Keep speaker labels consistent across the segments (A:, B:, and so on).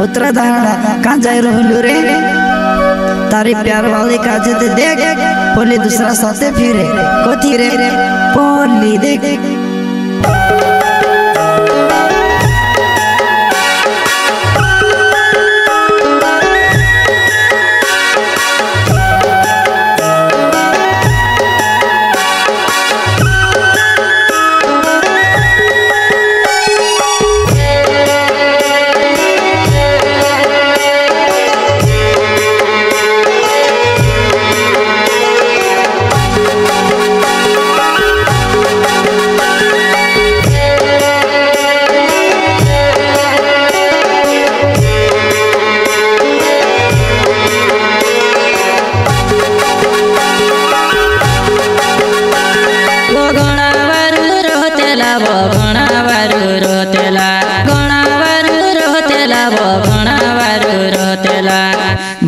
A: उतरा दाड़ा कहाँ जाए रहलू रे तारी प्यार वाली काजे ते देख बोले दूसरा साथे फिरे कोथी रे बोली देख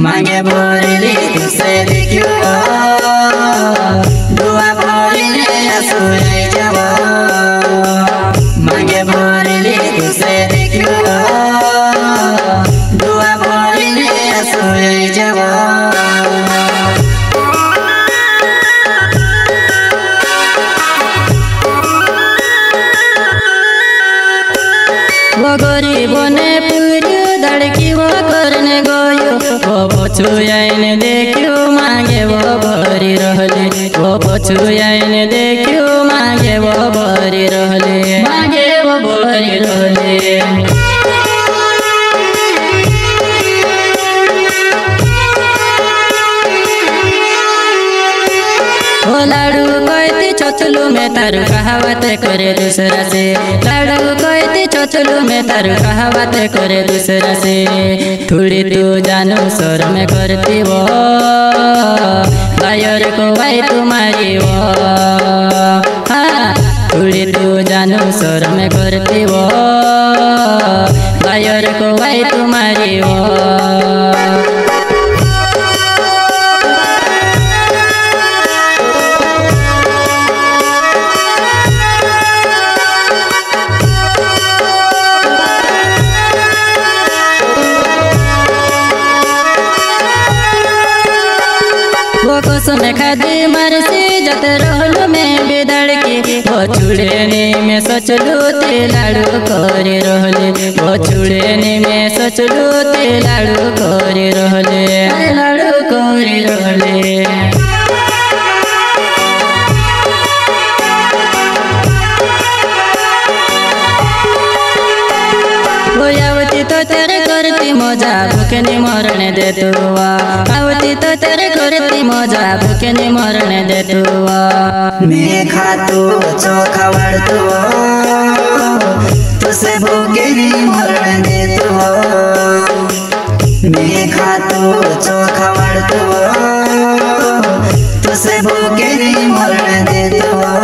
B: मांगे बोली तुसे देखियो दुआ बोली असुरे जब मांगे बोली तुसे देखियो दुआ बोली असुरे जब
C: वो गरीबों ने पूरी धड़की वो करने गयो वो पछुआने देखियो मांगे वो भरी रहले वो पछुआने देखियो मांगे वो भरी रहले मांगे वो भरी रहले ओ लाडू कहती चचलू में तारू कहावत करे दूसरा से लाडू कहती चचलू में तारू कहावत करे दूसरा से थोड़ी तू जानू सर में करती वो गायर को भाई तुम्हारी वो हाँ थोड़ी तू जानू सर में करती वो गायर को भाई तुम्हारी वो वो कसम खादी मरसी जत रहलू में बिदड़ के वो छुड़ेने में सोचलू ते लाडू करे रहले वो छुड़ेने में सोचलू ते लाडू करे रहले लाडू करे रहले तो तेरे करती मजा भूखने मरने दे तुआ आवती तो तेरे करती मजा भूखने मरने दे तुआ
A: मैं खातू चोखा वड़तू तुसे भूखे नहीं मरने दे तुआ मैं खातू चोखा वड़तू तुसे भूखे नहीं मरने दे तुआ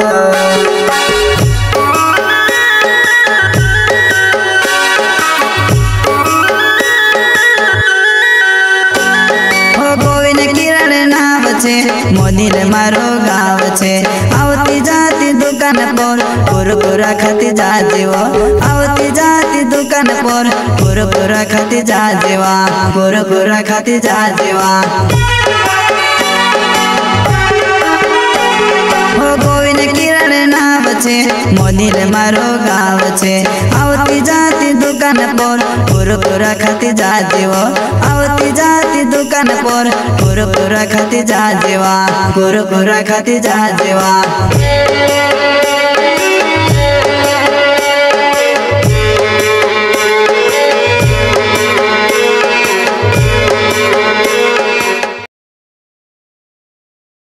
A: मोदीले मारो गाँव छे आवती जाती दुकान पर कुरकुरा खाती जा जेवा आवती जाती दुकान पर कुरकुरा खाती जा जेवा कुरकुरा खाती जा जेवा हो गोविंद किरण नाव छे मोदीले मारो गाँव छे आवती जाती दुकान पर कुरकुरा खाती जा जेवा आवती जाती दुकान पर कुरकुरा खाती जा जेवा कुरकुरा खाती जा जेवा।